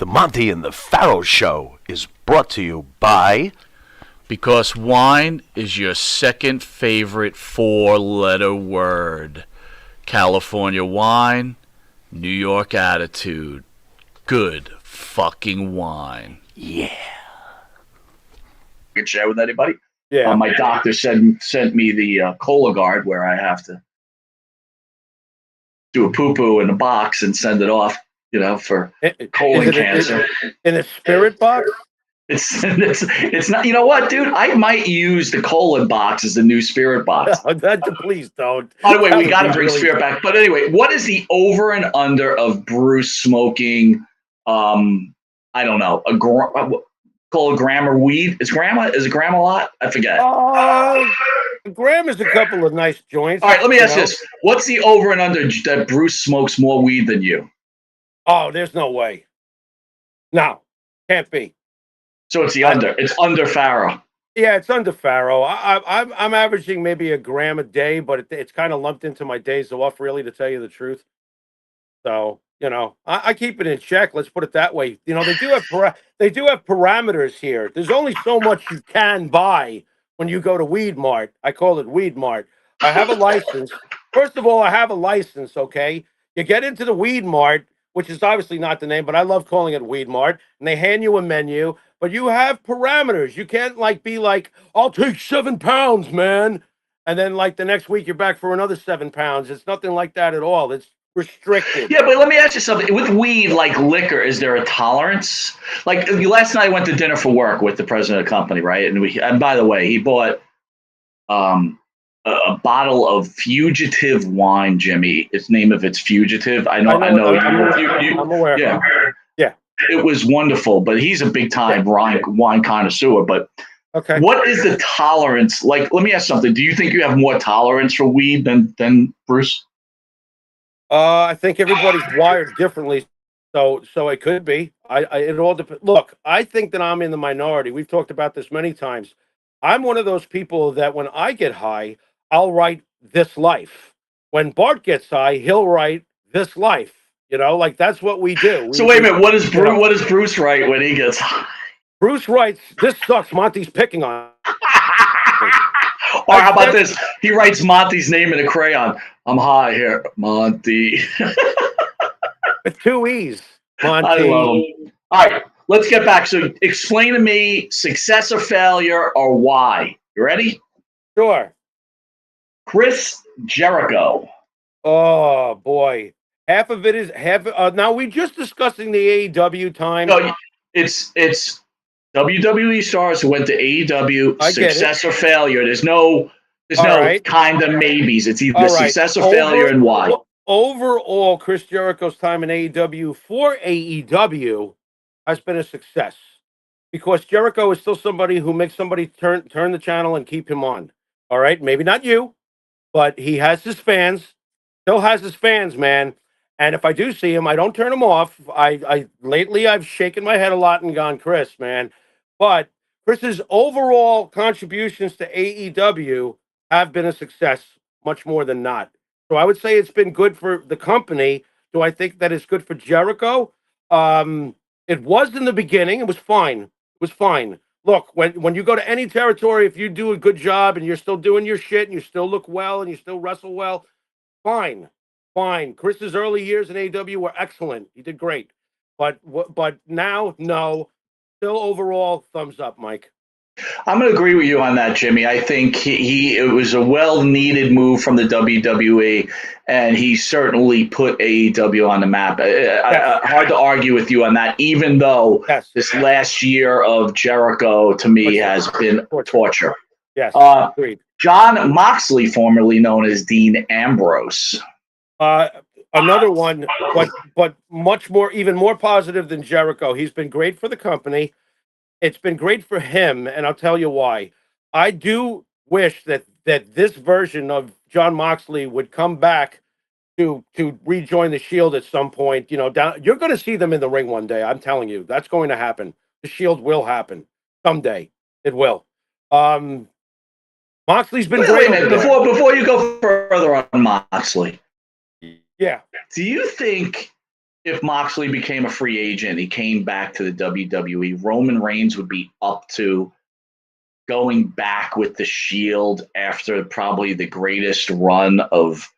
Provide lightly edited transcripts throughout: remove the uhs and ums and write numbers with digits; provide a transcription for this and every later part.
The Monty and the Pharaoh Show is brought to you by... Because wine is your second favorite four-letter word. California wine, New York attitude. Good fucking wine. Yeah. Can share with anybody. Yeah. My doctor sent me the Cologuard where I have to do a poo-poo in a box and send it off, for colon cancer. In a spirit box? It's not. You know what, dude? I might use the colon box as the new spirit box. Please don't. By the way, we got to bring spirit back. But anyway, what is the over and under of Bruce smoking? I don't know, call a gram of weed. Is a gram a lot? I forget. A gram is a couple of nice joints. All right, let me ask this: what's the over and under that Bruce smokes more weed than you? Oh, there's no way. No, can't be. So it's the under. It's under Pharaoh. Yeah, it's under Pharaoh. I'm averaging maybe a gram a day, but it's kind of lumped into my days off, really, to tell you the truth. So I keep it in check. Let's put it that way. They do have parameters here. There's only so much you can buy when you go to Weed Mart. I call it Weed Mart. I have a license. First of all, I have a license. Okay, you get into the Weed Mart, which is obviously not the name, but I love calling it Weed Mart, and they hand you a menu. But you have parameters. You can't be like, I'll take 7 pounds, man. And then the next week you're back for another 7 pounds. It's nothing like that at all. It's restricted. Yeah, but let me ask you something. With weed, like liquor, is there a tolerance? Like last night I went to dinner for work with the president of the company, right? And by the way, he bought a bottle of fugitive wine, Jimmy. Its name of it's fugitive. I know. I'm aware. Yeah. Yeah. It was wonderful, but he's a big time wine connoisseur. But okay, what is the tolerance? Like, let me ask something. Do you think you have more tolerance for weed than Bruce? I think everybody's wired differently, so it could be. It all depends. Look, I think that I'm in the minority. We've talked about this many times. I'm one of those people that when I get high, I'll write this life. When Bart gets high, he'll write this life. That's what we do. So wait a minute. What does Bruce write when he gets high? Bruce writes, "This sucks. Monty's picking on." Or how about this? He writes Monty's name in a crayon. I'm high here, Monty. With 2 E's, Monty. I love him. All right, let's get back. So explain to me success or failure or why. You ready? Sure. Chris Jericho. Oh, boy. Half of it is now we're just discussing the AEW time. No, it's WWE stars who went to AEW. Success or failure. There's no kind of maybes. It's either success or failure and why. Overall, Chris Jericho's time in AEW for AEW has been a success because Jericho is still somebody who makes somebody turn the channel and keep him on. All right, maybe not you, but he has his fans. Still has his fans, man. And if I do see him, I don't turn him off. Lately I've shaken my head a lot and gone, Chris, man. But Chris's overall contributions to AEW have been a success, much more than not. So I would say it's been good for the company. Do I think that it's good for Jericho? It was in the beginning. It was fine. It was fine. Look, when you go to any territory, if you do a good job and you're still doing your shit and you still look well and you still wrestle well, fine. Chris's early years in AEW were excellent. He did great. But now, no. Still overall, thumbs up, Mike. I'm going to agree with you on that, Jimmy. I think it was a well-needed move from the WWE, and he certainly put AEW on the map. Hard to argue with you on that, even though this last year of Jericho, to me, has been torture. Yes, agreed. John Moxley, formerly known as Dean Ambrose. Another one, but much more, even more positive than Jericho. He's been great for the company. It's been great for him, and I'll tell you why. I do wish that this version of John Moxley would come back to rejoin the Shield at some point. You're going to see them in the ring one day. I'm telling you, that's going to happen. The Shield will happen someday. It will. Moxley's been great. Wait a minute, before you go further on Moxley. Yeah. Do you think if Moxley became a free agent, he came back to the WWE, Roman Reigns would be up to going back with the Shield after probably the greatest run of,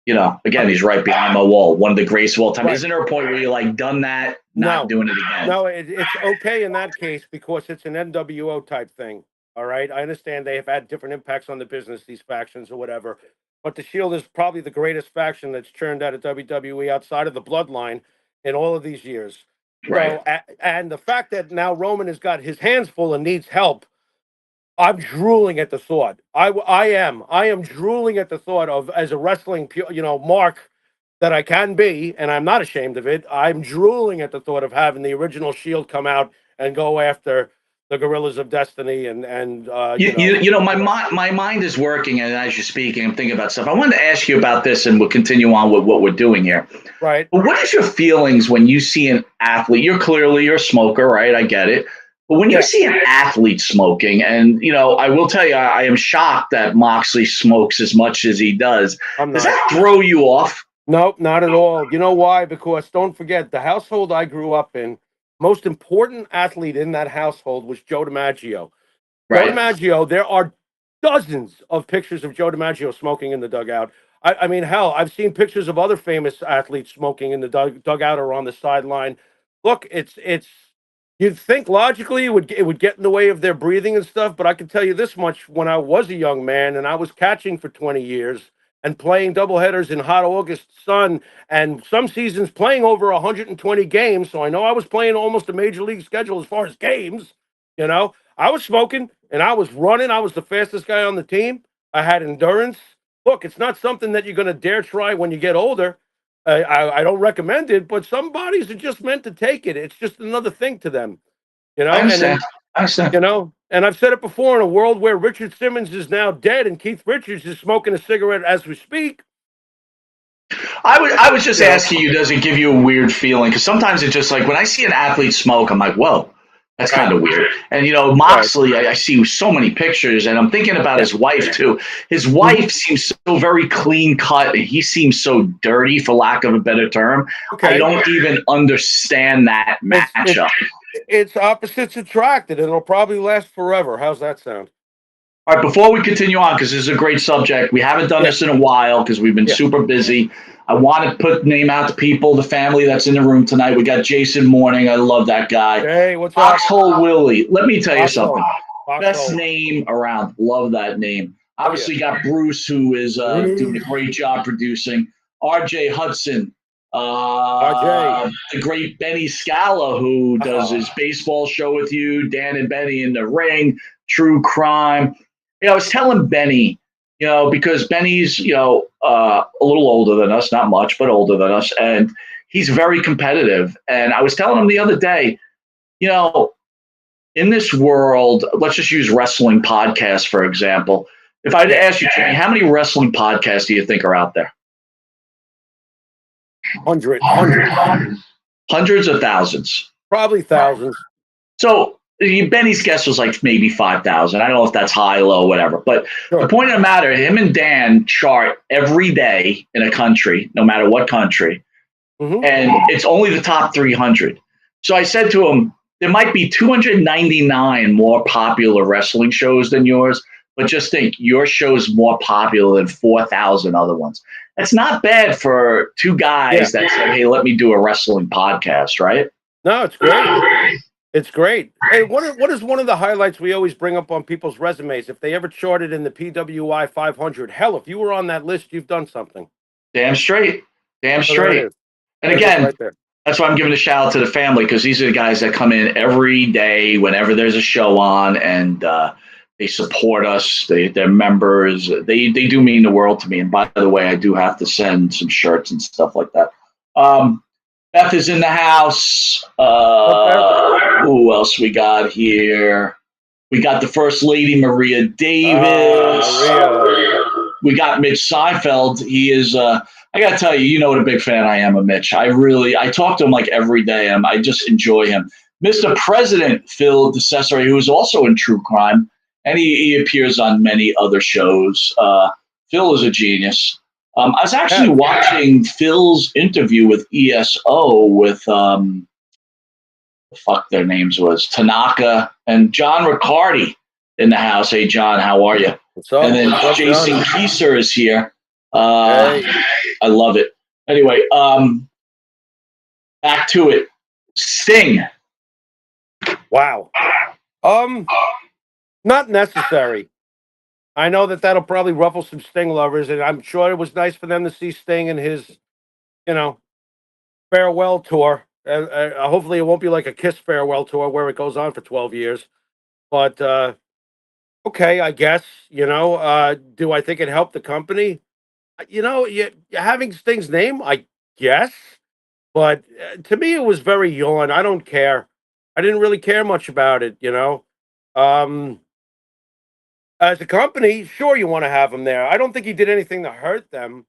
again, he's right behind my wall, one of the greatest of all time. Right. Isn't there a point where you're like, done that, not doing it again? No, it's okay in that case because it's an NWO type thing. All right. I understand they have had different impacts on the business, these factions or whatever. But the Shield is probably the greatest faction that's churned out of WWE outside of the bloodline in all of these years. Right. So, and the fact that now Roman has got his hands full and needs help, I'm drooling at the thought. I am drooling at the thought of, as a wrestling, mark that I can be, and I'm not ashamed of it. I'm drooling at the thought of having the original Shield come out and go after the Gorillas of Destiny, and my mind is working, and as you're speaking, I'm thinking about stuff. I wanted to ask you about this, and we'll continue on with what we're doing here. Right. But what is your feelings when you see an athlete? You're a smoker, right? I get it. But when you see an athlete smoking, and I will tell you, I am shocked that Moxley smokes as much as he does. Does that throw you off? Nope, not at all. You know why? Because don't forget, the household I grew up in, most important athlete in that household was Joe DiMaggio. Right. Joe DiMaggio, there are dozens of pictures of Joe DiMaggio smoking in the dugout. I mean, hell, I've seen pictures of other famous athletes smoking in the dugout or on the sideline. Look, it's. You'd think logically it would get in the way of their breathing and stuff, but I can tell you this much: when I was a young man and I was catching for 20 years and playing doubleheaders in hot August sun, and some seasons playing over 120 games, so I know I was playing almost a major league schedule as far as games. I was smoking and I was running. I was the fastest guy on the team. I had endurance. Look, it's not something that you're going to dare try when you get older. I don't recommend it, but some bodies are just meant to take it. It's just another thing to them, I understand. I understand. And I've said it before, in a world where Richard Simmons is now dead and Keith Richards is smoking a cigarette as we speak. I was just asking you, does it give you a weird feeling? Because sometimes it's just like when I see an athlete smoke, I'm like, whoa, that's kind of weird. And Moxley, I see so many pictures, and I'm thinking about his wife too. His wife seems so very clean cut, and he seems so dirty, for lack of a better term. I don't even understand that matchup. It's opposites attract, and it'll probably last forever. How's that sound? All right, before we continue on, because this is a great subject, we haven't done this in a while because we've been super busy. I want to put the name out to people, the family that's in the room tonight. We got Jason Morning. I love that guy. Hey, what's up? Foxhole Willie. Let me tell you something. Foxhole. Best name around. Love that name. Obviously, got Bruce, who is doing a great job producing. RJ Hudson. The great Benny Scala, who does his baseball show with you. Dan and Benny in the Ring. True Crime. I was telling Benny, because Benny's, a little older than us, not much, but older than us, and he's very competitive. And I was telling him the other day, in this world, let's just use wrestling podcasts, for example. If I had to ask you, Jimmy, how many wrestling podcasts do you think are out there? Hundreds. Hundreds of thousands. Probably thousands. So Benny's guess was like maybe 5,000. I don't know if that's high, low, whatever. But the point of the matter, him and Dan chart every day in a country, no matter what country, and it's only the top 300. So I said to him, there might be 299 more popular wrestling shows than yours, but just think, your show's more popular than 4,000 other ones. That's not bad for two guys that said, hey, let me do a wrestling podcast, right? No, it's great. It's great. Hey, what is one of the highlights we always bring up on people's resumes? If they ever charted in the PWI 500, hell, if you were on that list, you've done something. Damn straight. Damn straight. And again, that's why I'm giving a shout out to the family, because these are the guys that come in every day whenever there's a show on, and they support us. They're members. They do mean the world to me. And by the way, I do have to send some shirts and stuff like that. Beth is in the house. Who else we got here? We got the First Lady, Maria Davis. We got Mitch Seinfeld. He is, I got to tell you, you know what a big fan I am of Mitch. I talk to him like every day. I just enjoy him. Mr. President Phil DeCesare, who is also in True Crime, and he appears on many other shows. Phil is a genius. I was actually watching Phil's interview with ESO with fuck their names was Tanaka and John Riccardi in the house. Hey John, how are you? What's up? And then What's up, Jason John? Kieser is here. Hey. I love it. Anyway, back to it. Sting. Wow. Not necessary. I know that'll probably ruffle some Sting lovers, and I'm sure it was nice for them to see Sting in his, farewell tour. Hopefully, it won't be like a Kiss farewell tour where it goes on for 12 years. But okay, I guess. Do I think it helped the company? Having Sting's name, I guess. But to me, it was very yawn. I don't care. I didn't really care much about it. Um, as a company, sure, you want to have him there. I don't think he did anything to hurt them,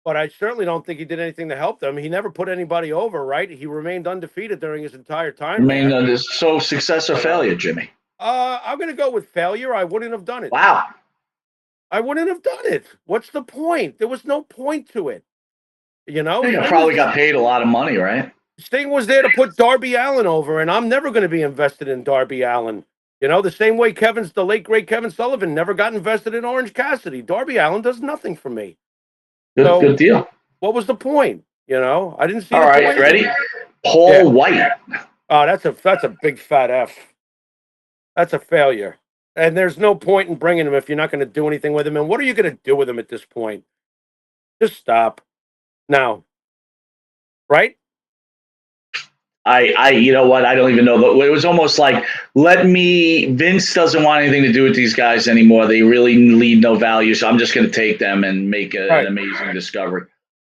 but I certainly don't think he did anything to help them. He never put anybody over, right? He remained undefeated during his entire time Remained there. on this. So success or failure, Jimmy? I'm going to go with failure. I wouldn't have done it. Wow. I wouldn't have done it. What's the point? There was no point to it. I probably got paid a lot of money, right? Sting was there to put Darby Allin over, and I'm never going to be invested in Darby Allin. The same way the late great Kevin Sullivan never got invested in Orange Cassidy. Darby Allin does nothing for me. Good deal. What was the point? I didn't see All the right, point. ready? Paul White. Oh, that's a big fat F. That's a failure. And there's no point in bringing him if you're not going to do anything with him. And what are you going to do with him at this point? Just stop now, right? You know what? I don't even know. It was almost like, Vince doesn't want anything to do with these guys anymore. They really lead no value. So I'm just going to take them and make an amazing discovery.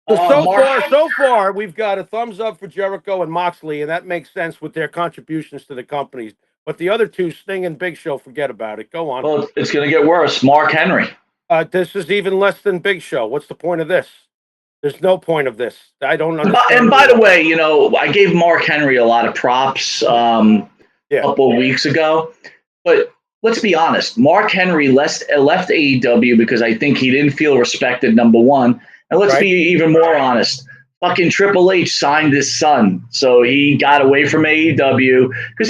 So far, we've got a thumbs up for Jericho and Moxley, and that makes sense with their contributions to the company. But the other two, Sting and Big Show, forget about it. Go on. Well, it's going to get worse. Mark Henry. This is even less than Big Show. What's the point of this? There's no point of this. I don't understand. And by the way, I gave Mark Henry a lot of props a couple of weeks ago. But let's be honest. Mark Henry left AEW because I think he didn't feel respected, number one. And let's be even more honest. Fucking Triple H signed his son. So he got away from AEW because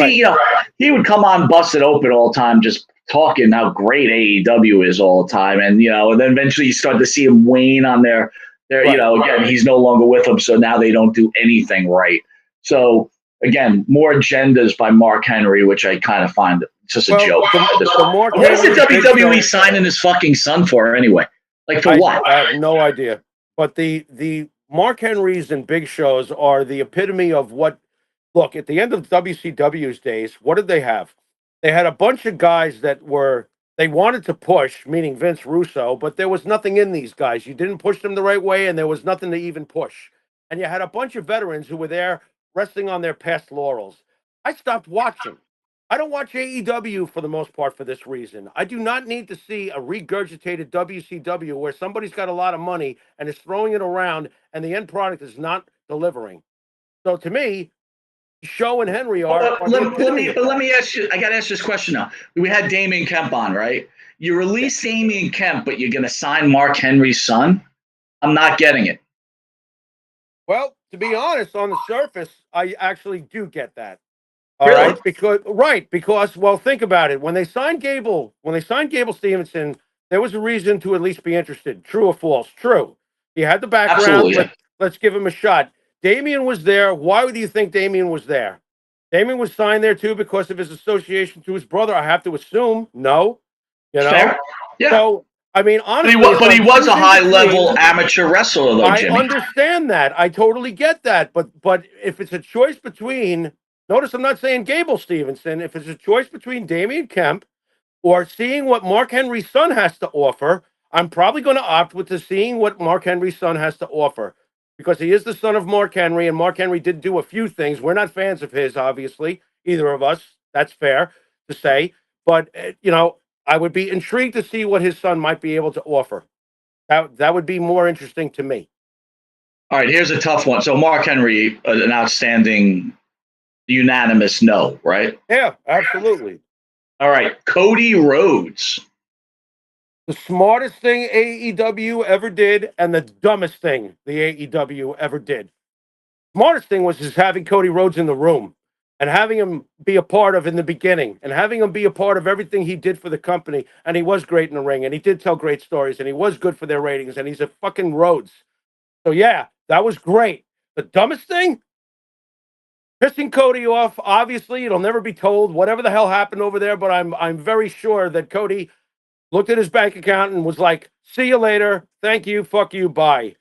he would come on busted open all the time, just talking how great AEW is all the time. And, and then eventually you start to see him wane on their again, he's no longer with them. So now they don't do anything right. So again, more agendas by Mark Henry, which I kind of find just a joke. What is the WWE signing his fucking son for anyway? Like for what? I have no idea. But the Mark Henrys and Big Shows are the epitome of what. Look, at the end of WCW's days, what did they have? They had a bunch of guys that they wanted to push, meaning Vince Russo, but there was nothing in these guys. You didn't push them the right way, and there was nothing to even push. And you had a bunch of veterans who were there resting on their past laurels. I stopped watching. I don't watch AEW for the most part for this reason. I do not need to see a regurgitated WCW where somebody's got a lot of money and is throwing it around and the end product is not delivering. So to me, Show and Henry are. Let me ask you. I got to ask this question now. We had Damian Kemp on, right? You release Damian Kemp, but you're going to sign Mark Henry's son. I'm not getting it. Well, to be honest, on the surface, I actually do get that. Really? Because well, think about it. When they signed Gable Stevenson, there was a reason to at least be interested. True or false? True. He had the background. Absolutely. Let's give him a shot. Damian was there. Why do you think Damian was there? Damian was signed there too because of his association to his brother. I have to assume. No, Fair. Yeah. So I mean, honestly, but he was a high-level amateur wrestler, though, Jimmy. I understand that. I totally get that. But if it's a choice between, notice I'm not saying Gable Stevenson. If it's a choice between Damian Kemp or seeing what Mark Henry's son has to offer, I'm probably going to opt with seeing what Mark Henry's son has to offer. Because he is the son of Mark Henry, and Mark Henry did do a few things. We're not fans of his, obviously, either of us. That's fair to say. But, I would be intrigued to see what his son might be able to offer. That would be more interesting to me. All right, here's a tough one. So Mark Henry, an outstanding unanimous no, right? Yeah, absolutely. All right, Cody Rhodes. The smartest thing AEW ever did, and the dumbest thing the AEW ever did. Smartest thing was just having Cody Rhodes in the room and having him be a part of in the beginning and having him be a part of everything he did for the company. And he was great in the ring and he did tell great stories and he was good for their ratings and he's a fucking Rhodes. So yeah, that was great. The dumbest thing? Pissing Cody off. Obviously, it'll never be told whatever the hell happened over there, but I'm very sure that Cody looked at his bank account and was like, "See you later. Thank you. Fuck you. Bye."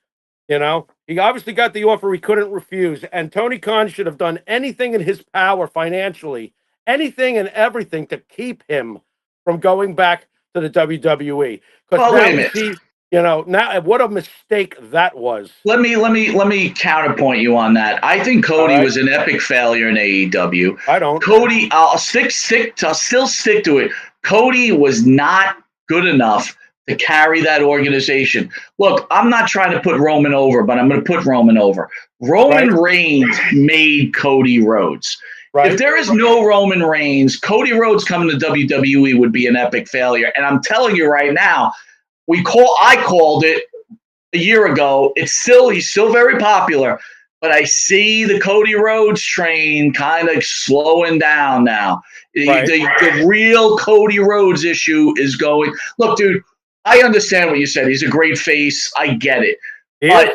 You know, he obviously got the offer he couldn't refuse. And Tony Khan should have done anything in his power financially, anything and everything to keep him from going back to the WWE. Because Well, now wait a we minute. see, now what a mistake that was. Let me counterpoint you on that. I think All Cody right. was an epic failure in AEW. I don't. Cody, I'll still stick to it. Cody was not good enough to carry that organization. Look, I'm not trying to put Roman over, but I'm going to put Roman over. Roman Right. Reigns made Cody Rhodes. Right. If there is no Roman Reigns, Cody Rhodes coming to WWE would be an epic failure. And I'm telling you right now, I called it a year ago. He's still very popular, but I see the Cody Rhodes train kind of slowing down now. Right. The real Cody Rhodes issue is going. Look, dude, I understand what you said. He's a great face. I get it. But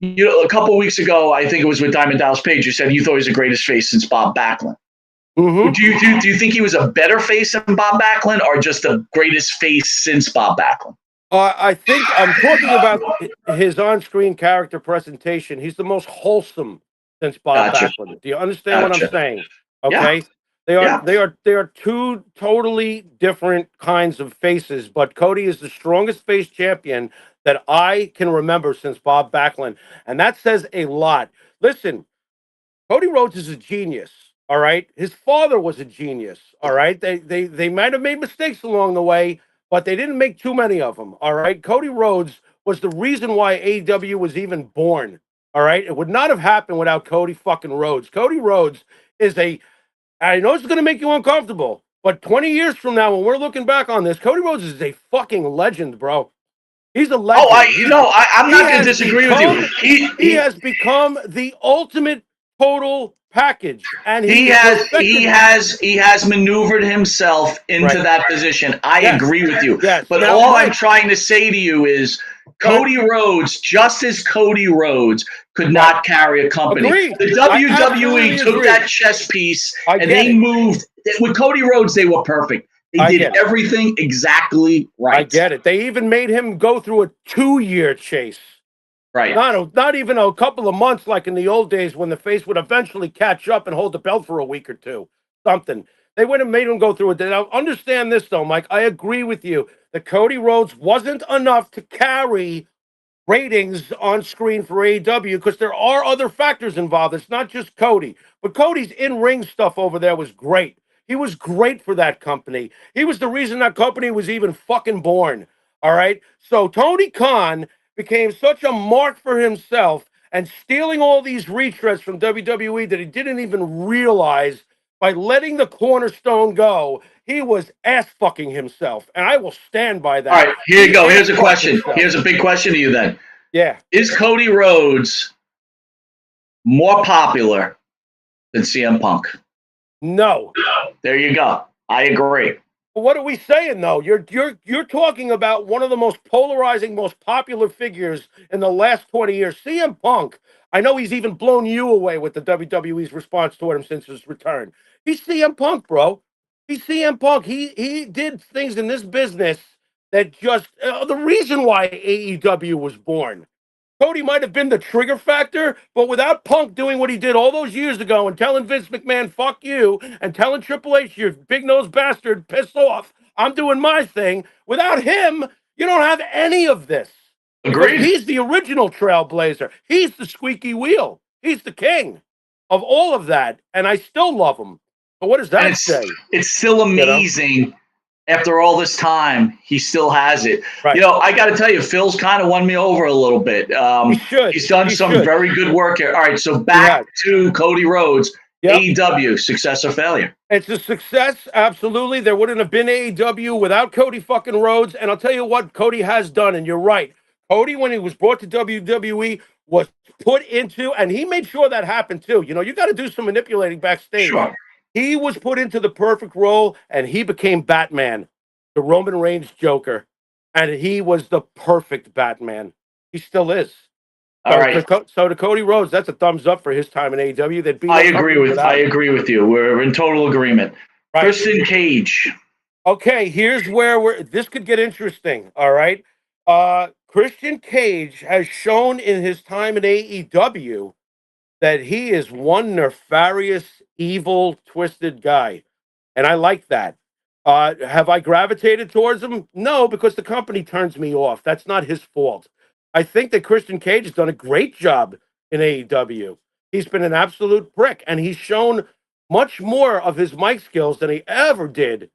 a couple of weeks ago, I think it was with Diamond Dallas Page, you said you thought he was the greatest face since Bob Backlund. Mm-hmm. Do you think he was a better face than Bob Backlund or just the greatest face since Bob Backlund? I think I'm talking about his on-screen character presentation. He's the most wholesome since Bob Gotcha. Backlund. Do you understand what I'm Gotcha. saying? Yeah. Okay. They are two totally different kinds of faces, but Cody is the strongest face champion that I can remember since Bob Backlund. And that says a lot. Listen, Cody Rhodes is a genius. All right. His father was a genius. All right. They might have made mistakes along the way, but they didn't make too many of them. All right. Cody Rhodes was the reason why AEW was even born. All right. It would not have happened without Cody fucking Rhodes. Cody Rhodes is I know it's going to make you uncomfortable, but 20 years from now, when we're looking back on this, Cody Rhodes is a fucking legend, bro. He's a legend. I'm not going to disagree with you. He has become the ultimate total package, and he has maneuvered himself into that position. I agree with you. Yes. But now, all I'm trying to say to you is Cody Rhodes, just as Cody Rhodes, could not carry a company. Agreed. The WWE took that chess piece and they moved. With Cody Rhodes, they were perfect. They did everything exactly right. I get it. They even made him go through a 2-year chase. Right. Not even a couple of months like in the old days when the face would eventually catch up and hold the belt for a week or two. Something. They would have made him go through it. Now, understand this, though, Mike. I agree with you that Cody Rhodes wasn't enough to carry ratings on screen for AEW because there are other factors involved. It's not just Cody. But Cody's in-ring stuff over there was great. He was great for that company. He was the reason that company was even fucking born. All right? So Tony Khan became such a mark for himself and stealing all these retreads from WWE that he didn't even realize by letting the cornerstone go, he was ass fucking himself. And I will stand by that. All right, here you go. Here's a question. Himself. Here's a big question to you then. Yeah. Is Cody Rhodes more popular than CM Punk? No. There you go. I agree. What are we saying though? You're talking about one of the most polarizing, most popular figures in the last 20 years. CM Punk. I know he's even blown you away with the WWE's response toward him since his return. He's CM Punk, bro. He's CM Punk. He did things in this business that just the reason why AEW was born. Cody might have been the trigger factor, but without Punk doing what he did all those years ago and telling Vince McMahon, fuck you, and telling Triple H, you big-nosed bastard, piss off, I'm doing my thing, without him, you don't have any of this. Agreed. Because he's the original trailblazer. He's the squeaky wheel. He's the king of all of that, and I still love him. But what does that say? It's still amazing. After all this time, he still has it. Right. I got to tell you, Phil's kind of won me over a little bit. He should. He's done some very good work here. All right, so back to Cody Rhodes. Yep. AEW, success or failure? It's a success, absolutely. There wouldn't have been AEW without Cody fucking Rhodes. And I'll tell you what Cody has done, and you're right. Cody, when he was brought to WWE, was put into, and he made sure that happened too. You know, you got to do some manipulating backstage. Sure. He was put into the perfect role, and he became Batman, the Roman Reigns Joker. And he was the perfect Batman. He still is. All right. So to Cody Rhodes, that's a thumbs up for his time in AEW. There'd be no I company without him. agree with you. We're in total agreement. Right. Christian Cage. Okay, here's where this could get interesting. All right. Christian Cage has shown in his time in AEW that he is one nefarious, evil, twisted guy. And I like that. Have I gravitated towards him? No, because the company turns me off. That's not his fault. I think that Christian Cage has done a great job in AEW. He's been an absolute prick, and he's shown much more of his mic skills than he ever did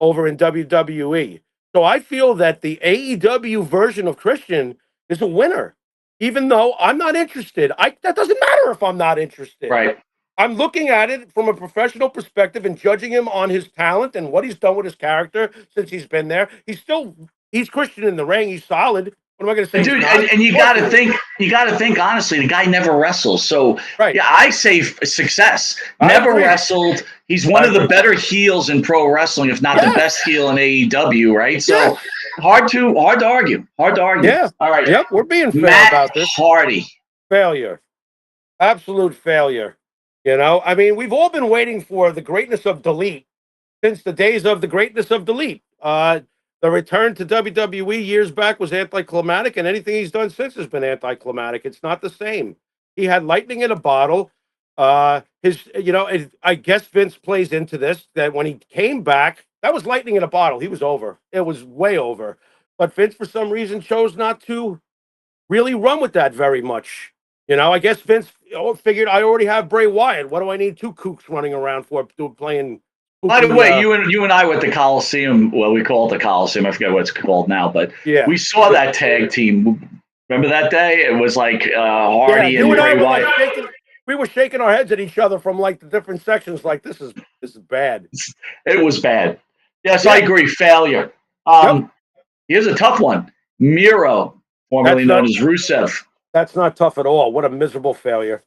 over in WWE. So I feel that the AEW version of Christian is a winner, even though I'm not interested. That doesn't matter if I'm not interested. Right. I'm looking at it from a professional perspective and judging him on his talent and what he's done with his character since he's been there. He's Christian in the ring. He's solid. What am I going to say? Dude, and you got to think honestly, the guy never wrestles. So right. Yeah, I say success. Never wrestled. He's one of the better heels in pro wrestling, if not the best heel in AEW, right? So hard to argue. Hard to argue. Yeah. All right. Yep, we're being fair Matt about this. Hardy. Failure. Absolute failure. You know, I mean, we've all been waiting for the greatness of Delete since the days of the greatness of Delete. The return to WWE years back was anticlimactic, and anything he's done since has been anticlimactic. It's not the same. He had lightning in a bottle. I guess Vince plays into this, that when he came back, that was lightning in a bottle. He was over. It was way over. But Vince, for some reason, chose not to really run with that very much. You know, I guess Vince figured I already have Bray Wyatt. What do I need two kooks running around for playing? By the way, you and I were at the Coliseum. Well, we call it the Coliseum. I forget what it's called now, but we saw that tag team. Remember that day? It was like Hardy and Bray Wyatt. We were shaking our heads at each other from like the different sections. Like this is bad. It was bad. Yes, I agree. Failure. Here's a tough one. Miro, formerly known as Rusev. That's not tough at all. What a miserable failure.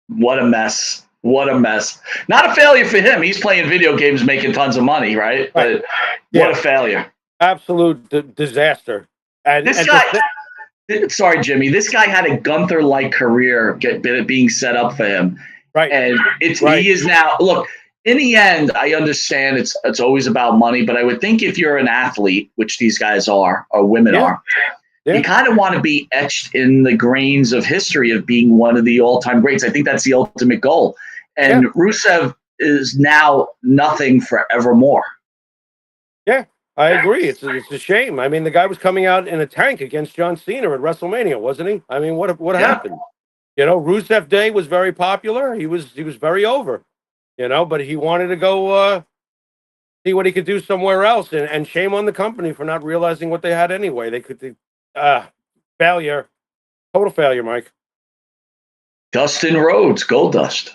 What a mess. What a mess. Not a failure for him. He's playing video games, making tons of money, right? But what a failure. Absolute disaster. And this guy, sorry, Jimmy, this guy had a Gunther-like career being set up for him. Right. And he is now, look, in the end, I understand it's always about money, but I would think if you're an athlete, which these guys are, or women are, you kind of want to be etched in the grains of history of being one of the all-time greats. I think that's the ultimate goal. And Rusev is now nothing forevermore. Yeah, I agree. It's a shame. I mean, the guy was coming out in a tank against John Cena at WrestleMania, wasn't he? I mean, what happened? You know, Rusev Day was very popular. He was very over. You know, but he wanted to go see what he could do somewhere else, and shame on the company for not realizing what they had anyway. Failure, total failure, Mike. Dustin Rhodes, Goldust.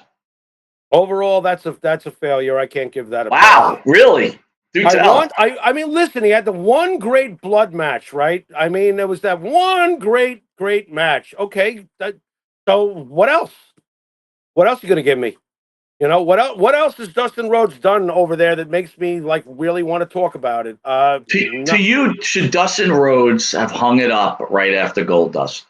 Overall, that's a failure. I can't give that a wow, really? I mean, listen, he had the one great blood match, right? I mean, there was that one great match. Okay, so what else? What else are you going to give me? You know, what else has Dustin Rhodes done over there that makes me like really want to talk about it? To you, should Dustin Rhodes have hung it up right after Goldust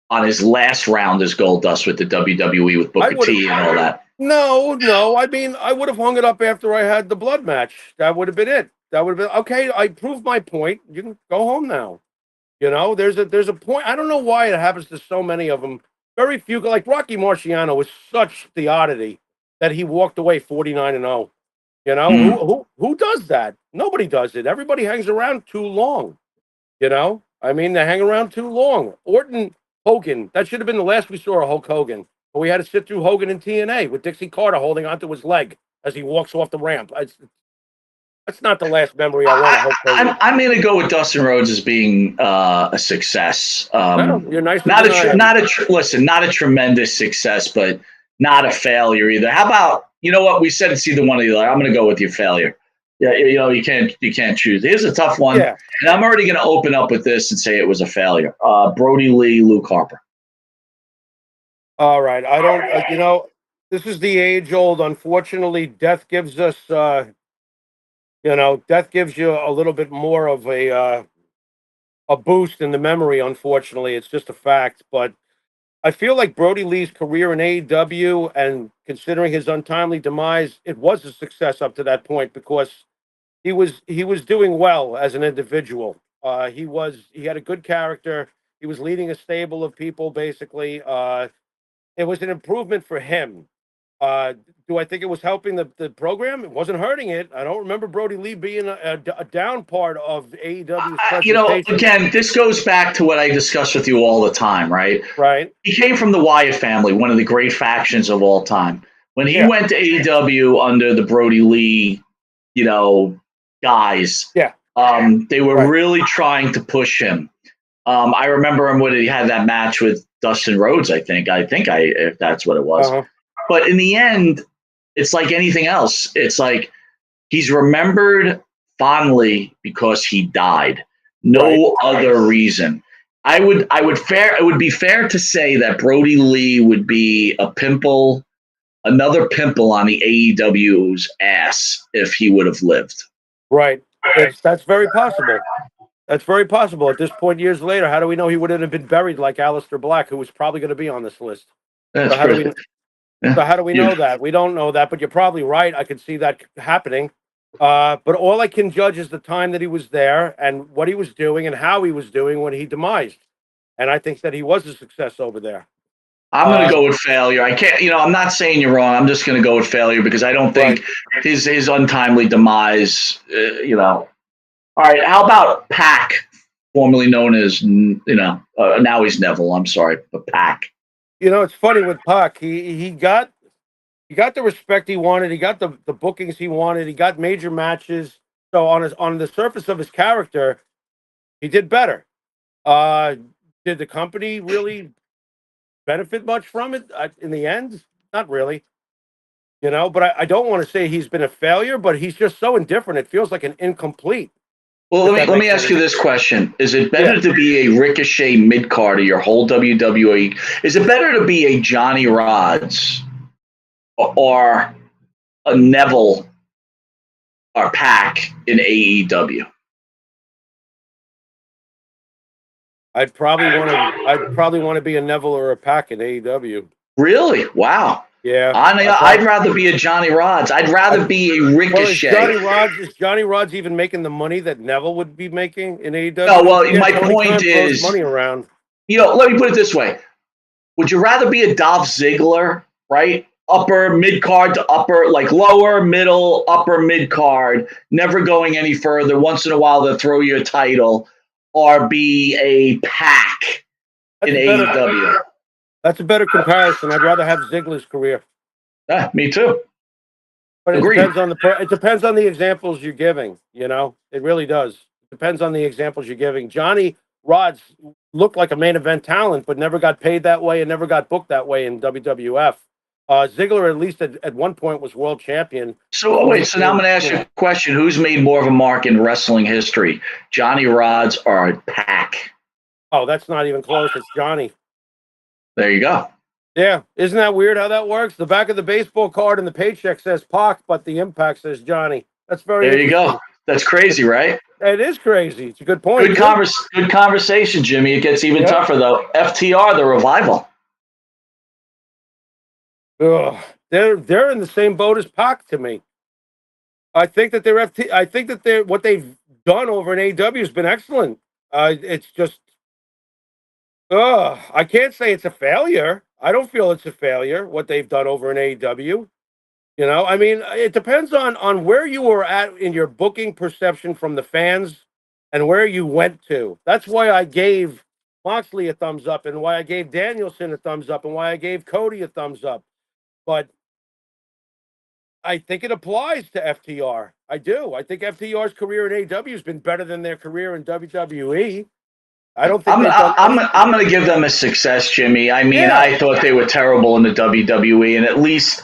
on his last round as Goldust with the WWE with Booker T and all that? No. I mean, I would have hung it up after I had the blood match. That would have been it. That would have been okay. I proved my point. You can go home now. You know, there's a point. I don't know why it happens to so many of them. Very few, like Rocky Marciano, was such the oddity that he walked away 49-0. You know, who does that? Nobody does it. Everybody hangs around too long. You know, I mean, they hang around too long. Orton, Hogan, that should have been the last we saw of Hulk Hogan. But we had to sit through Hogan in TNA with Dixie Carter holding onto his leg as he walks off the ramp. That's not the last memory I want of Hulk Hogan. I'm going to go with Dustin Rhodes as being a success. No, you're nice. Not a tremendous success, but not a failure either. How about, you know what? We said it's either one or the other. I'm going to go with your failure. Yeah, you can't choose. Here's a tough one, Yeah. and I'm already going to open up with this and say it was a failure. Brody Lee, Luke Harper. All right. I don't. This is the age old. Unfortunately, death gives us. Death gives you a little bit more of a boost in the memory. Unfortunately, it's just a fact. But I feel like Brody Lee's career in AEW, and considering his untimely demise, it was a success up to that point because he was doing well as an individual. He had a good character. He was leading a stable of people basically. It was an improvement for him. Uh, do I think it was helping the program? It wasn't hurting it. I don't remember Brody Lee being a down part of AEW's presentation. Again, this goes back to what I discuss with you all the time, right? Right? He came from the Wyatt family, one of the great factions of all time. When he Yeah. went to AEW under the Brody Lee, you know, guys, Yeah. they were Right. really trying to push him. I remember him when he had that match with Dustin Rhodes. If that's what it Uh was. huh. But in the end, it's like anything else. It's like he's remembered fondly because he died. Right. No other reason. It would be fair to say that Brody Lee would be another pimple on the AEW's ass if he would have lived. Right. That's very possible. That's very possible. At this point, years later, how do we know he wouldn't have been buried like Aleister Black, who was probably going to be on this list? That's So how do we? pretty. Yeah. So how do we Yeah. know that? We don't know that, but you're probably right. I could see that happening. But all I can judge is the time that he was there and what he was doing and how he was doing when he demised. And I think that he was a success over there. I'm going to Uh, go with failure. I can't, I'm not saying you're wrong. I'm just going to go with failure because I don't think right. his untimely demise, All right. How about Pac, formerly known as, now he's Neville. I'm sorry, but Pac. It's funny with Pac. He got the respect he wanted. He got the bookings he wanted. He got major matches. So on the surface of his character, he did better. Uh, did the company really benefit much from it in the end? Not really. But I don't want to say he's been a failure, but he's just so indifferent. It feels like an incomplete, Well, if let me that let me makes ask any. you this question: Is it Yeah. better to be a Ricochet mid carder your whole WWE? Is it better to be a Johnny Rods or a Neville or Pac in AEW? I'd probably want to be a Neville or a Pac in AEW. Really? Wow. Yeah. I'd rather be a Johnny Rods. I'd rather I be a Well, is Ricochet. Johnny Rods even making the money that Neville would be making in No, AEW? Don't well, forget, my Tony point Khan throws is, money around. let me put it this way: Would you rather be a Dolph Ziggler, right? Upper mid card to upper, like lower, middle, upper mid card, never going any further. Once in a while, they'll throw you a title, or be a Pac in That's a better AEW. that's a better comparison. I'd rather have Ziggler's career, Yeah, me too. but it Agreed. depends on it depends on the examples you're giving. It really does. It depends on the examples you're giving. Johnny Rods looked like a main event talent, but never got paid that way and never got booked that way in WWF. Ziggler, at least at one point, was world champion So before he wait, so now I'm became, going to ask you a question: Who's made more of a mark in wrestling history, Johnny Rods or Pac? Oh, that's not even close. It's Johnny. There you go. Yeah, isn't that weird how that works? The back of the baseball card and the paycheck says Pac, but the impact says Johnny. That's very There you go. interesting. That's crazy, right? It is crazy. It's a good point too. Good conversation, Jimmy. It gets even Yeah. tougher though. FTR, the revival. Ugh. They're in the same boat as Pac to me. I think that they're what they've done over in AEW has been excellent. It's just I can't say it's a failure. I don't feel it's a failure what they've done over in AEW. I mean, it depends on where you were at in your booking perception from the fans and where you went to. That's why I gave Moxley a thumbs up and why I gave Danielson a thumbs up and why I gave Cody a thumbs up. But I think it applies to FTR. I do. I think FTR's career in AEW has been better than their career in WWE. I don't think they've done anything. I'm going to give them a success, Jimmy. I mean, Yeah. I thought they were terrible in the WWE, and at least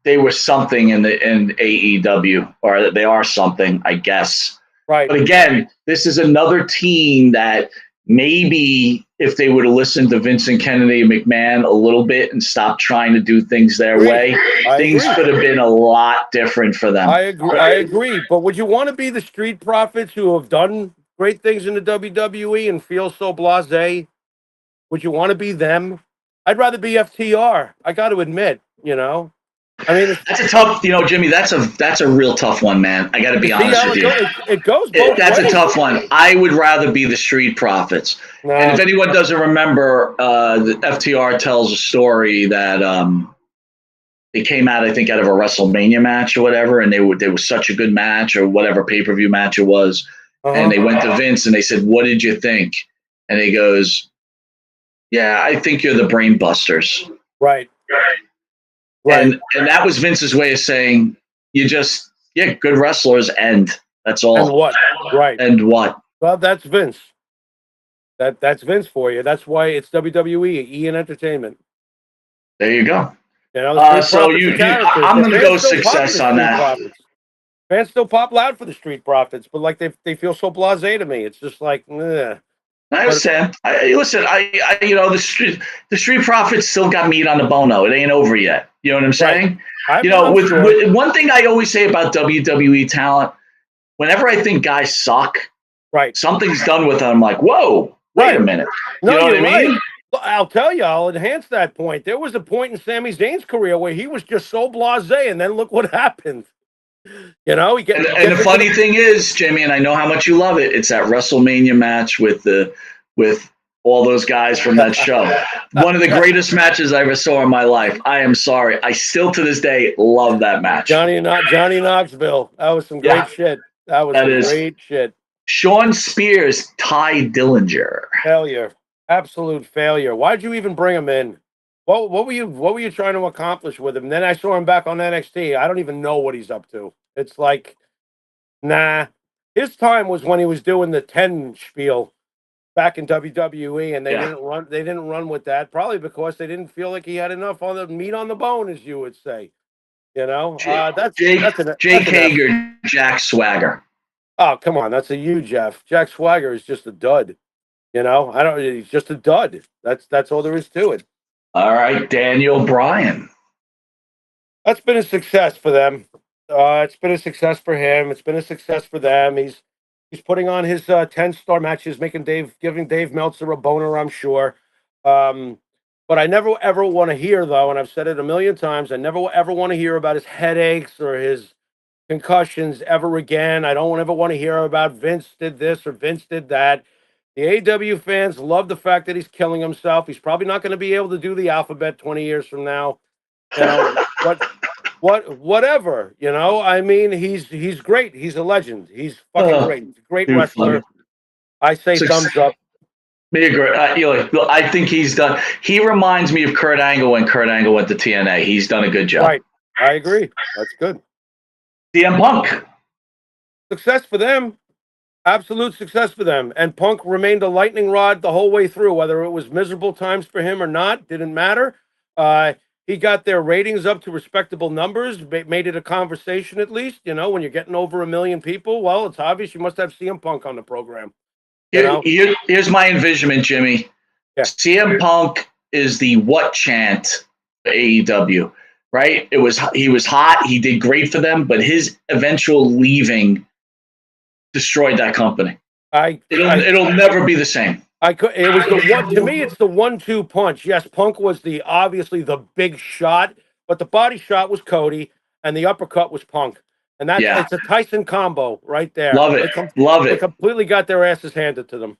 they were something in AEW, or they are something, I guess. Right. But again, this is another team that maybe if they would have listened to Vincent Kennedy and McMahon a little bit and stopped trying to do things their way, things could have been a lot different for them. I agree. I agree. But would you want to be the Street Profits who have done great things in the WWE and feel so blasé? Would you want to be them? I'd rather be FTR. I got to admit, I mean, That's a tough, Jimmy. That's a real tough one, man. I got to be honest with you. It goes both That's ways. a tough one. I would rather be the Street Profits. No. And if anyone doesn't remember, the FTR tells a story that they came out, I think, out of a WrestleMania match or whatever, and they were such a good match or whatever pay-per-view match it was, and they went to Vince and they said, "What did you think?" And he goes, "Yeah, I think you're the Brain Busters." Right. And that was Vince's way of saying, good wrestlers, and that's all. And what? Right. And what? Well, that's Vince. That's Vince for you. That's why it's WWE, E and Entertainment. There you go. So I'm going to go success on that. Profits. Fans still pop loud for the Street Profits, but like they feel so blasé to me. It's just like, I understand. Listen, the Street Profits still got meat on the bone, though. It ain't over yet. You know what I'm saying? Right. With one thing I always say about WWE talent, whenever I think guys suck, right, something's done with them. I'm like, whoa, wait a minute. You know what I mean? Right. I'll tell you, I'll enhance that point. There was a point in Sami Zayn's career where he was just so blasé, and then look what happened. And the funny thing is, Jimmy, and I know how much you love it. It's that WrestleMania match with all those guys from that show. One of the greatest matches I ever saw in my life. I am sorry. I still to this day love that match. Johnny Knoxville. That was some great shit. That was great shit. Sean Spears, Ty Dillinger. Failure. Absolute failure. Why'd you even bring him in? What were you trying to accomplish with him? Then I saw him back on NXT. I don't even know what he's up to. It's like, nah. His time was when he was doing the 10 spiel back in WWE, and they didn't run with that, probably because they didn't feel like he had enough on the meat on the bone, as you would say. Jake Hager, Jack Swagger. Oh, come on, that's a you, Jeff. Jack Swagger is just a dud. He's just a dud. That's all there is to it. All right, Daniel Bryan. That's been a success for them. It's been a success for him. It's been a success for them. He's putting on his 10-star matches, giving Dave Meltzer a boner, I'm sure. But I never ever want to hear, though, and I've said it a million times, I never ever want to hear about his headaches or his concussions ever again. I don't ever want to hear about Vince did this or Vince did that. The AEW fans love the fact that he's killing himself. He's probably not going to be able to do the alphabet 20 years from now. But whatever, I mean, he's great. He's a legend. He's fucking great. He's a great wrestler. I say thumbs up. Me agree. I think he's done. He reminds me of Kurt Angle when Kurt Angle went to TNA. He's done a good job. Right. I agree. That's good. CM Punk. Success for them. Absolute success for them. And Punk remained a lightning rod the whole way through, whether it was miserable times for him or not, didn't matter. He got their ratings up to respectable numbers, made it a conversation at least. When you're getting over 1 million people, well, it's obvious you must have CM Punk on the program. Here's my envisionment, Jimmy. Yeah. CM Punk is the what chant for AEW, right? He was hot. He did great for them, but his eventual leaving destroyed that company. It'll never be the same. It was the one to me. It's the 1-2 punch. Yes, Punk was obviously the big shot, but the body shot was Cody, and the uppercut was Punk, and it's a Tyson combo right there. Love it. They completely got their asses handed to them.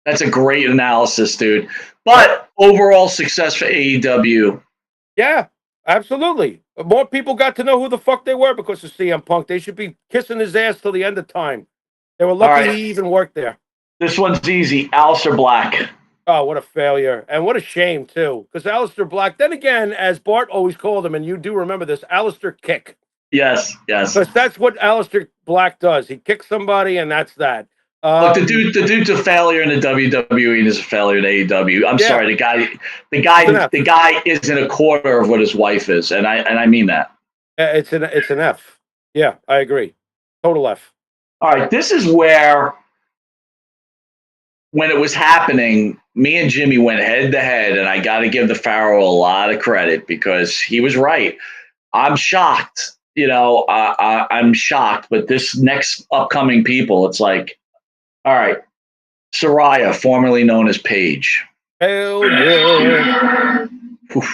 That's a great analysis, dude. But overall success for AEW. Yeah, absolutely. More people got to know who the fuck they were because of CM Punk. They should be kissing his ass till the end of time. They were lucky he even worked there. This one's easy. Aleister Black. Oh, what a failure. And what a shame, too. Because Aleister Black, then again, as Bart always called him, and you do remember this, Aleister Kick. Yes. Because that's what Aleister Black does. He kicks somebody, and that's that. Look, the dude's a failure in the WWE and is a failure in AEW. I'm sorry, the guy isn't a quarter of what his wife is, and I mean that. It's an F. Yeah, I agree. Total F. All right, this is where, when it was happening, me and Jimmy went head to head, and I got to give the Pharaoh a lot of credit because he was right. I'm shocked. I'm shocked, but this next upcoming people, it's like, all right, Soraya, formerly known as Paige. Hell yeah.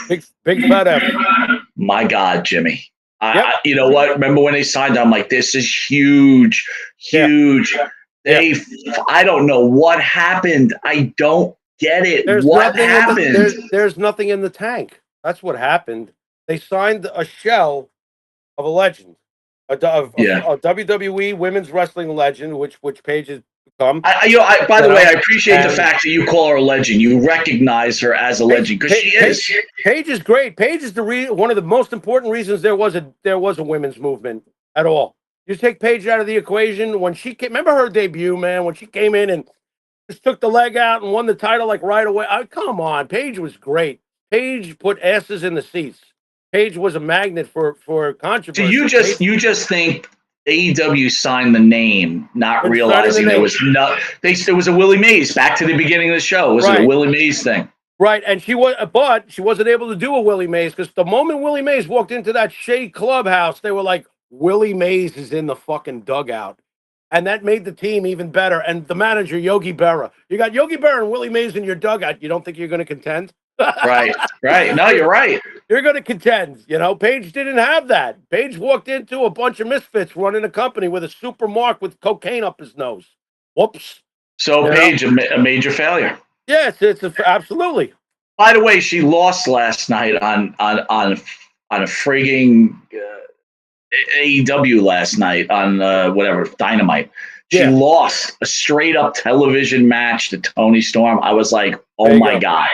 Big fat F. My God, Jimmy. Yep. You know what? Remember when they signed? I'm like, this is huge, huge. Yeah. I don't know what happened. I don't get it. What happened? There's nothing in the tank. That's what happened. They signed a shell of a legend, a WWE women's wrestling legend, which Paige has become. By the way, I appreciate the fact that you call her a legend. You recognize her as a legend because she is. Paige is great. Paige is one of the most important reasons there was a women's movement at all. You take Paige out of the equation when she came. Remember her debut, man, when she came in and just took the leg out and won the title like right away. Come on, Paige was great. Paige put asses in the seats. Paige was a magnet for controversy. So you just think AEW signed the name, not realizing there was a Willie Mays. Back to the beginning of the show, was it a Willie Mays thing? Right, and she wasn't able to do a Willie Mays because the moment Willie Mays walked into that Shea clubhouse, they were like, Willie Mays is in the fucking dugout. And that made the team even better. And the manager, Yogi Berra. You got Yogi Berra and Willie Mays in your dugout. You don't think you're going to contend? Right. No, you're right. You're going to contend. Paige didn't have that. Paige walked into a bunch of misfits running a company with a super mark with cocaine up his nose. Whoops. So Paige, a major failure. Yes, absolutely. By the way, she lost last night on a frigging AEW last night on whatever Dynamite. She lost a straight up television match to Toni Storm. I was like, oh my God.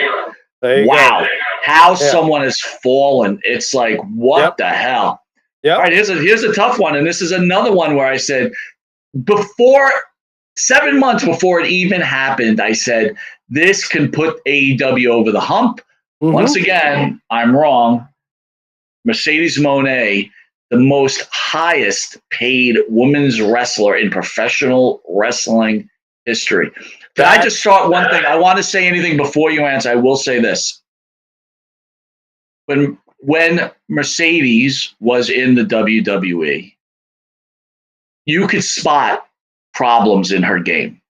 Wow. How someone has fallen. It's like, what the hell? All right, here's a tough one. And this is another one where I said, 7 months before it even happened, I said, this can put AEW over the hump. Mm-hmm. Once again, I'm wrong. Mercedes Moné, the most highest paid women's wrestler in professional wrestling history. Can I just start one thing? I want to say anything before you answer. I will say this. When Mercedes was in the WWE, you could spot problems in her game.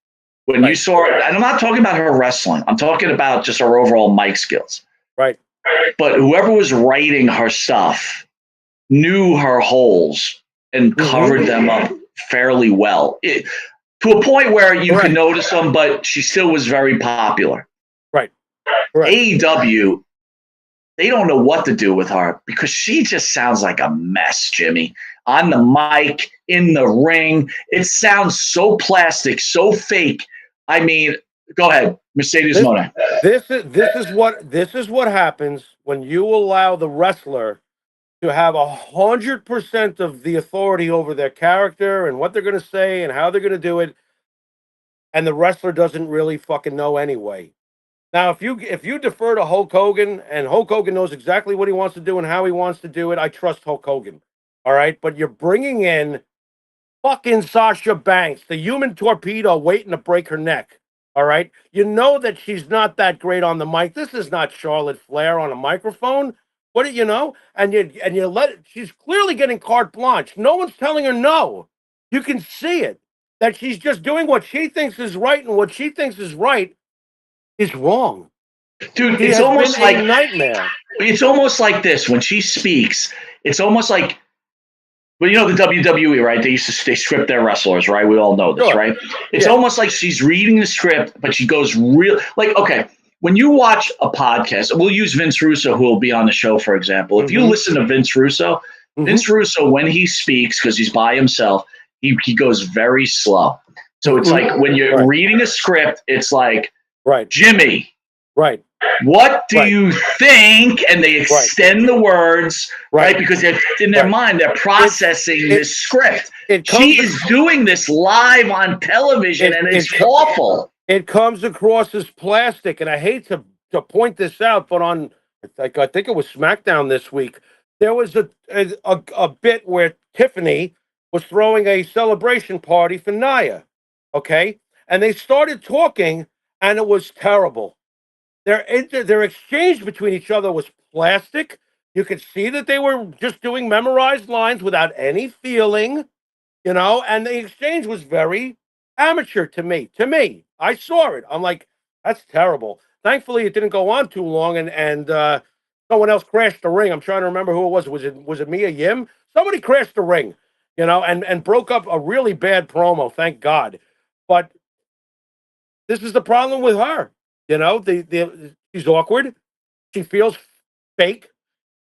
When you saw it, and I'm not talking about her wrestling. I'm talking about just her overall mic skills. Right. But whoever was writing her stuff knew her holes and covered them up fairly well. To a point where you could notice them, but she still was very popular. Right. AEW, they don't know what to do with her because she just sounds like a mess, Jimmy. On the mic, in the ring, it sounds so plastic, so fake. I mean, go ahead, Mercedes Moné. This is what happens when you allow the wrestler to have 100% of the authority over their character and what they're going to say and how they're going to do it, and the wrestler doesn't really fucking know anyway. Now, if you defer to Hulk Hogan and Hulk Hogan knows exactly what he wants to do and how he wants to do it, I trust Hulk Hogan. All right, but you're bringing in fucking Sasha Banks, the human torpedo waiting to break her neck. All right, you know that she's not that great on the mic. This is not Charlotte Flair on a microphone. What do you know? And you let it, she's clearly getting carte blanche. No one's telling her no. You can see it, that she's just doing what she thinks is right, and what she thinks is right is wrong. Dude, it's almost like a nightmare. It's almost like this when she speaks. It's almost like, well, you know, the WWE, right? They script their wrestlers, right? We all know this, right? It's almost like she's reading the script, but she goes real, like, okay, when you watch a podcast, we'll use Vince Russo, who will be on the show, for example. If you listen to Vince Russo, when he speaks, because he's by himself, he goes very slow. So it's like when you're reading a script, it's like, Jimmy. Right. what do Right. you think? And they extend the words, right? Because they're, in their mind, they're processing this script. She is doing this live on television, and it's awful. It comes across as plastic, and I hate to point this out, but on I think it was SmackDown this week, there was a bit where Tiffany was throwing a celebration party for Nia, okay, and they started talking, and it was terrible. Their exchange between each other was plastic. You could see that they were just doing memorized lines without any feeling, and the exchange was very amateur to me. I saw it. I'm like, that's terrible. Thankfully, it didn't go on too long, and someone else crashed the ring. I'm trying to remember who it was. Was it Mia Yim? Somebody crashed the ring, and broke up a really bad promo. Thank God. But this is the problem with her. She's awkward. She feels fake,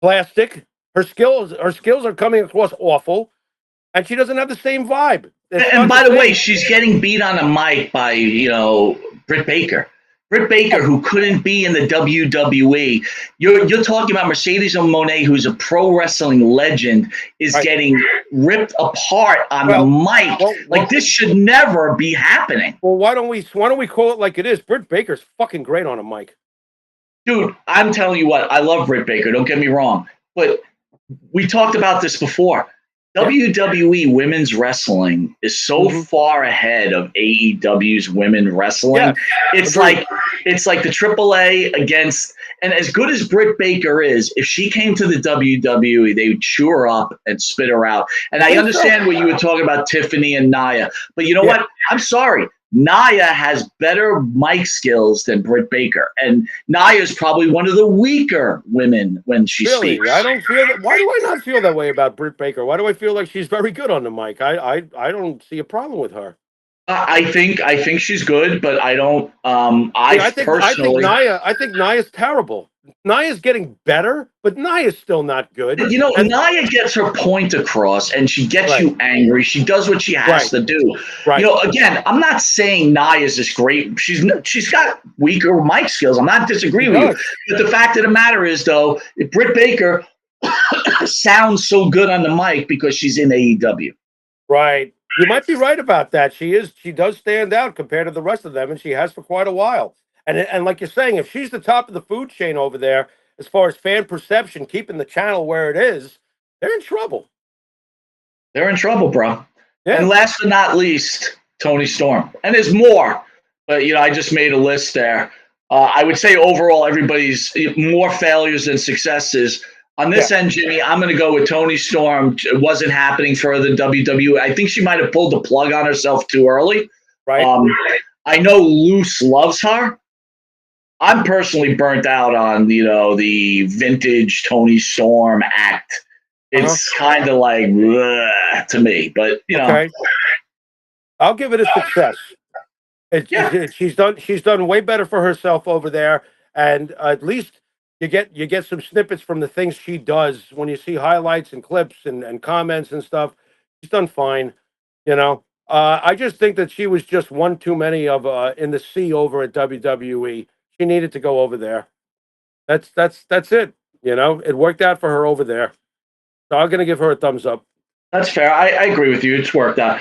plastic. Her skills are coming across awful, and she doesn't have the same vibe. And by the way, she's getting beat on a mic by, Britt Baker. Britt Baker, who couldn't be in the WWE. You're talking about Mercedes Moné, who's a pro wrestling legend, is getting ripped apart on the mic. This should never be happening. Well, why don't we call it like it is? Britt Baker's fucking great on a mic. Dude, I'm telling you what, I love Britt Baker, don't get me wrong. But we talked about this before. WWE women's wrestling is so far ahead of AEW's women wrestling. Yeah, it's like the AAA against, and as good as Britt Baker is, if she came to the WWE, they would chew her up and spit her out. And I understand what you were talking about Tiffany and Nia, but you know what? I'm sorry. Nia has better mic skills than Britt Baker, and Nia is probably one of the weaker women when she speaks. I don't feel that. Why do I not feel that way about Britt Baker? Why do I feel like she's very good on the mic? I don't see a problem with her. I think she's good, but I don't. I think Nia's terrible. Nia's getting better, but Nia's still not good. Nia gets her point across, and she gets you angry. She does what she has to do. Right. Again, I'm not saying Nia's this great. She's got weaker mic skills. I'm not disagreeing with you. But the fact of the matter is, though, if Britt Baker sounds so good on the mic because she's in AEW. Right. You might be right about that. She does stand out compared to the rest of them, and she has for quite a while. And like you're saying, if she's the top of the food chain over there, as far as fan perception, keeping the channel where it is, they're in trouble. They're in trouble, bro. Yeah. And last but not least, Toni Storm. And there's more, but I just made a list there. I would say overall, everybody's more failures than successes. On this end, Jimmy, I'm going to go with Toni Storm. It wasn't happening further than WWE. I think she might have pulled the plug on herself too early. Right. I know Luce loves her. I'm personally burnt out on, the vintage Toni Storm act. It's kind of like to me, but Okay. I'll give it a success. She's done way better for herself over there, and at least you get some snippets from the things she does when you see highlights and clips and comments and stuff. She's done fine, I just think that she was just one too many of in the sea over at WWE. She needed to go over there. That's it. It worked out for her over there. So I'm going to give her a thumbs up. That's fair. I agree with you. It's worked out.